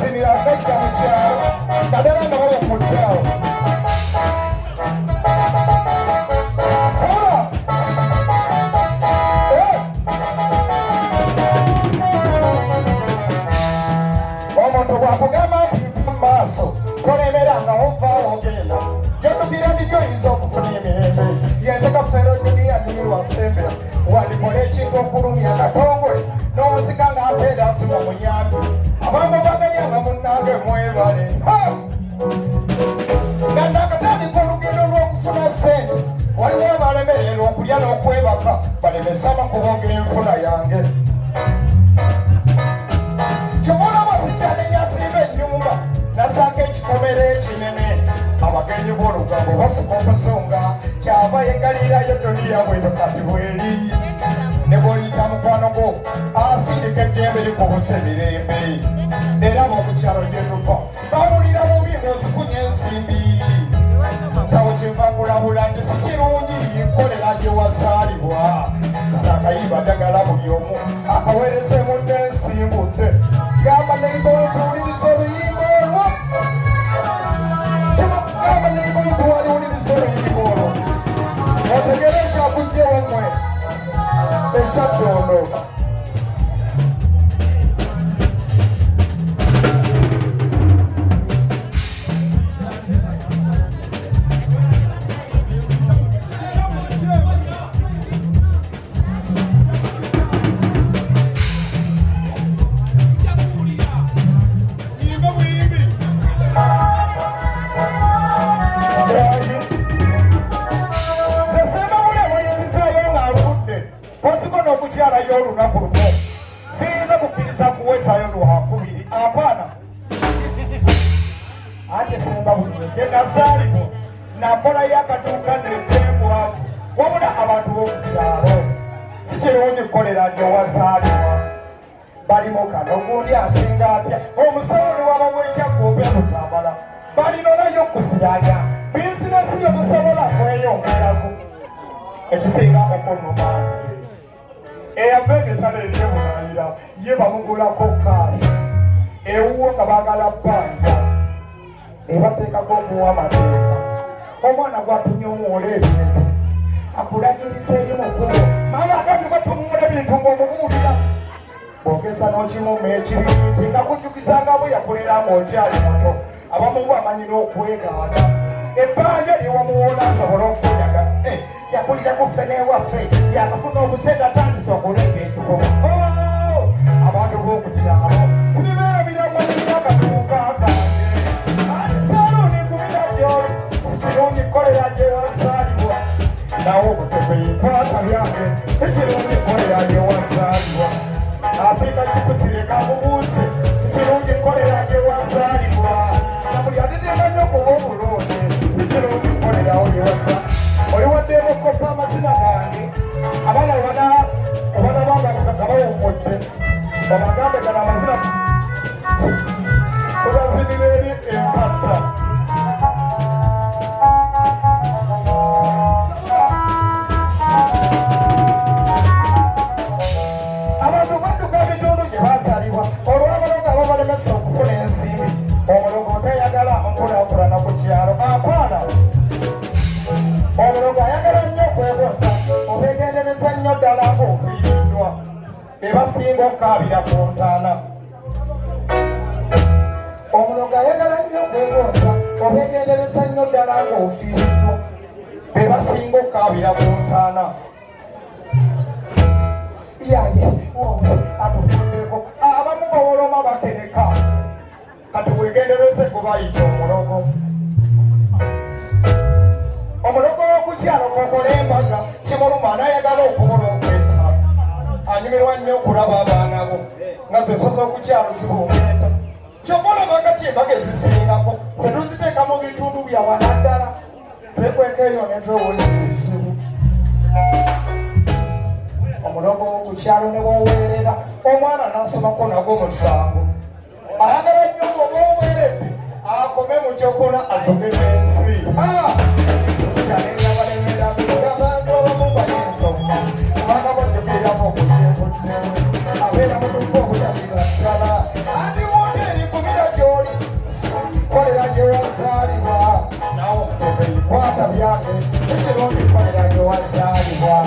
bazinira akajja mu kyalo naddala nga bawummudde awo omuntu bwakugamba nti nva mu maaso tolemera nga ovaawo ogenda gyotubira ndijyoyinza okufuna emirembe yenze kafeero duniya nimirwa sembera wandikola ekintu okulumya katongole n'omuzika ng'ampeera asima muyambi abantu baganyanga munnange mwebale nga nakatandika olugendo lw'okufuna sente waliwo abalemererwa okulya n'okwebaka balemesa amakuboogera enfuna yange kyomulaba sikyanenya asimba ennyumba nasaako ekikomero ekinene abagenyi b'olugambo basuka okusonga kyava yegalirayo duniya bweno kati bweri ne bw'oyita mukwano gwo asindika ejjembe likubusa emirembe era abomukyalo gye tuva bawulira bubi ng'ozifunye ensimbi sawo kyenva kulabula nti si kirungi nkolera gye wazaalibwa kati akayimba njagala buli omu akaweereze munne ensimbudde gamba neiba otuwuliriza oluyimba olwo gamba neiba otuwaliwuliriza oluyimba olwo otegere ekyakujja ewamwe ekyaddondo olunaku lumu siyinza kukkiriza kuweesaayo lwakubiri apaana ate semba buli gye nazaalibwa nakolayo akaduuka netembwavu wabula abantu b'omukyalo sikirungi kukolera gye wazaalibwa balimu kano gundi asinga atya omusawo ne waba w'ekyaggobe mutambala balinonayo okusiranya bizinesi yo busobola kweyongerako ekisinga okunnumansi eyava emitala eryebunayira ye bamugulako kaali ewuwo nga baagala bbanja ebateekako okuwa amateeka omwana gwatumye omuwola ebintu akulagiriza eri mukubo mama agati batumuula ebintu ng'omubuulira bwogeza n'okimuma ekibinti nga kujjukizanga bwe yakulera ng'okyali muto abamu bwamanyira okwegaana ebbanja lyewamuwola asobole okunyaga yakulira kufe newaffe yakafuna obusente atandisa okulega ekikubo abantu b'okukyalo sinibeerabiramu akatuuka kange saluuni nkubira gyoli sikirungi kukolera gye wazaalibwa nawe obutekweikwata byange sikirungi kukolera gye wazaalibwa asinga kikusireka mubuuze sikirungi kukolera gye wazaalibwa nabuli ateteekanya okuba omulonde sikirungi kukolerawo gye wazaalibwa oliwaddeemu okkopa amazina gange abaana obanabanga bawummudde obagambe gano amazina tubazinira eri empatta abantu badduka ebitundu gye bazaalibwa olw'abalogo ababalemesa okufuna ensimbi omulogo tayagala nkulaakulana ku kyalo apaana omulogo ayagala nnyo okwegoza obegendereza nnyo ddala ng'ofiiriddwa bebasinga okukaabira ku ntaana omulogo ayagala nnyo okwegoza obegendereza nnyo ddala ng'ofiiriddwa bebasinga okukaabira ku ntaana yaye omwe atufuddeko abamu bawoloma batereka kati wegendereze gubayita omulogo omulogo w'okukyalo kokola embaga kimuluma anayagala okubola okwetta anyumirwa nnyo okulaba abaana bo nga zenswa z'okukyalo zibuumenta kyova olaba kati embaga ezisingako fe tuziteeka mu bitundu bya wala ddala twekweka eyo ne twewolera ebizibu omulogo w'okukyalo ne bwoweerera omwana n'asomako nagwo musango ayagala nnyo ng'oba oweeredde akome mu kyokola asomera ensi abantu abamu bayensoma kubanga bajjukiramu okulyekuddewe abeera mutufu okutabira ddala andi woteeri kubira gyo kwata byange ekirungi kolera gye wazaalibwa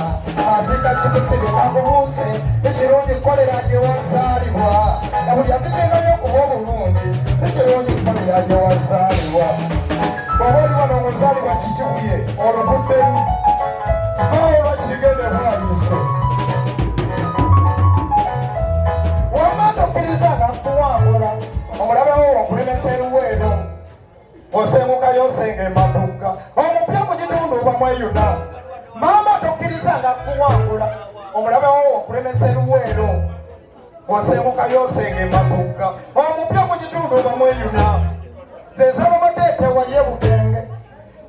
asika kikusirika kubuse ekirungi kolera gye wazaalibwa na buli ateteegayo okuba obulungi ekirungi kolera gye wazaalibwa bw'oba oli wano omuzaalibwa kikibuye olubuddemu vaawo lwakirigende bwayise wama tokkiriza nakuwangula omulabewo okulemesa eruweero osengukayo osenga emaduka omupya mu kitundu bamweyuna maama tokkiriza nakuwangula omulabewo okulemesa eruweero osengukayo osenga emaduka omupya mu kitundu bamweyuna zezalomadeete wali ebutenge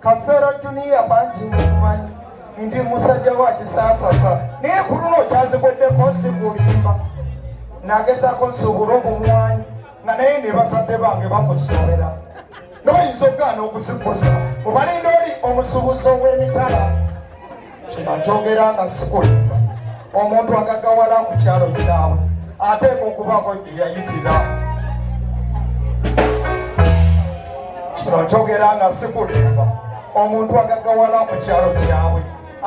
kafeero juniya bangi mumanyi ndi musajja wa kisaasasa naye ku luno kyazigweddeko sigulimba nagezaako nsuubula obumwanyi nga naye ne bazadde bange bakusoobera n'oyinza okugaana okuzikuza obalinda oli omusuubuzi ow'emitala kino nkyogera nga sikulimba omuntu agagawala ku kyalo kyawe ateeka okubaako gye yayitira kino nkyogera nga sikulimba omuntu agagawala ku kyalo kyawe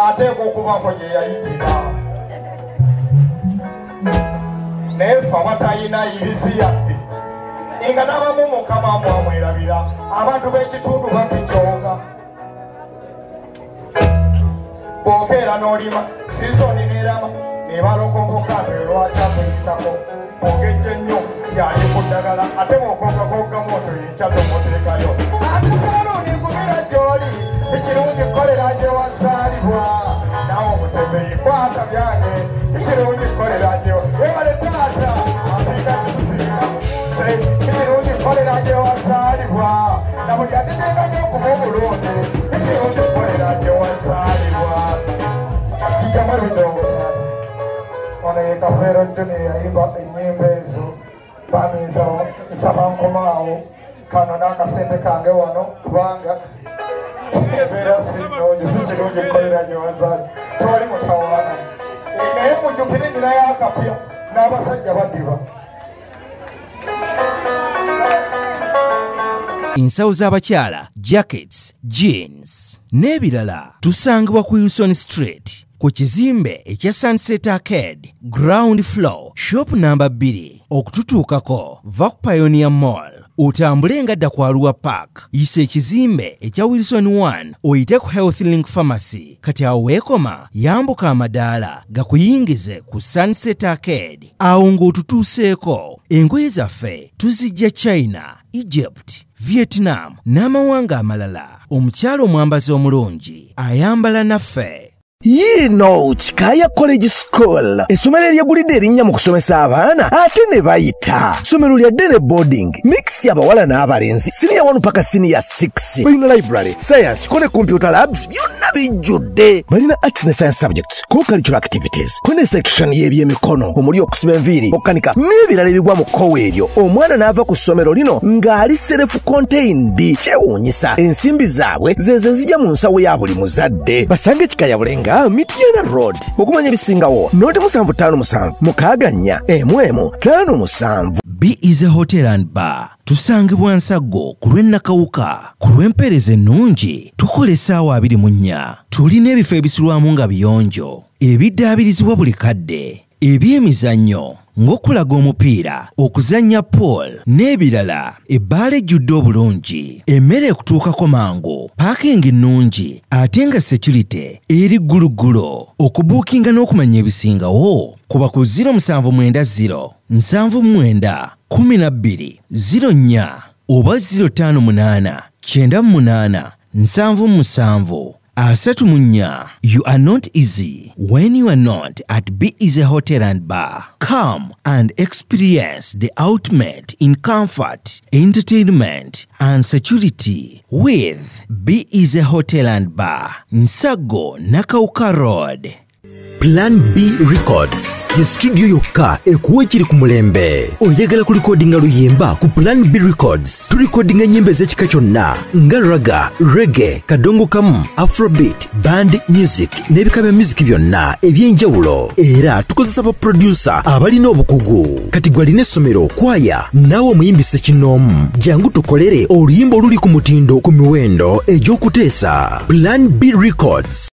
ateeka okubaako gye yayitira naye ffe abatayina irizi yadde nga n'abamu mukama mwamwerabira abantu b'ekitundu bakijooga bw'okeera n'olima sizoni n'erama nebalokongoka lwakyakweyitako ogejja ennyo kyali ku ddagala ate bw'okogakogga moto yekyata omuteekayo ate saaloni gumira gy'oli ekirungi kolera gye wazaalibwa nawe omutembeyi kwata byange ekirungi kolera gye ebale taata asiika zikuziika ekirungi kolera gye wazaalibwa na buli ateteekanyo okuba obulungi ekirungi kolera gye wazaalibwa kijjamu ebidowooza ono ye Kafeero Junior yayimba ennyimba ezo baminza nsaba nkomaawo kano n'akasente kange wano kubanga embeera sinnungi si kirungi kolera gye wazaalibwa tewali mutawaana naye mujjukire nnyina y'akapya n'abasajja badiba ensawo z'abakyala jackets jeans n'ebirala tusangibwa ku Wilson Street ku kizimbe ekya Sunset Arcade ground floor shop namba 2 okututuukako va ku Pioneer Mall otambule ngadda ku Arua Park yisa ekizimbe ekya Wilson 1 oyite ku Health Link Pharmacy kati awo weekoma yambuka amadaala gakuyingize ku Sunset Arcade awo ng'otutuuseeko engoye zaffe tuzijja China, Egypt, Vietnam n'amawanga amalala omukyala omwambazi omulungi ayambala naffe. Kikaya College School essomero eryegulidde erinnya mu kusomesa abaana ate ne bayita ssomero lya ddene boarding mix y'abawala n'abalenzi senior 1 paka senior 6 balina library science ko ne computer labs byonna bijjudde balina arts ne science subjects co-curricular activities ko ne section y'ebyemikono omuli okusiba enviiri okukanika n'ebirala ebigwa mu kkowe eryo omwana n'ava ku ssomero lino ng'ali self contained kyewuunyisa ensimbi zaabwe zeze zijja mu nsawo ya buli muzadde basange Kikaya Bulenga Mitiana Road okumanya bisingawo noti 757 mukaganya emwemu 57 B is a hotel and bar tusangibwa Nsago ku lw'Ennakawuka ku lw'empeereza ennungi tukola essaawa 24 tulina ebifo ebisulwamu nga biyonjo ebiddaabirizibwa buli kadde ebyemizannyo ng'okulaga omupiira okuzannya pool n'ebirala ebbaala ejjudde obulungi emmere ekutuukako mangu paakingi nnungi ate nga security eri gguluggulo okubuukinga n'okumanya ebisingawo kuba ku 0790 79 12 04 oba 058 98 77 Asatumunya, you are not easy when you are not at B is a hotel and bar. Come and experience the ultimate in comfort, entertainment and security with B is a hotel and bar. Nsago Nakauka Road. Plan B Records ye studio yokka ekuwa ekiri ku mulembe. Oyagala ku recordinga luyimba ku Plan B Records tulikodinga nyimbe z'ekika kyonna nga raga, reggae, kadongo kamu, afrobeat, band music n'ebika bya music byonna eby'enjawulo. Era tukozesa ba producer abalina obukugu. Kati gwalina essomero kwaya naawe omuyimbise kinoomu jangu tukolere oluyimba oluli ku mutindo ku miwendo egy'okuteesa. Plan B Records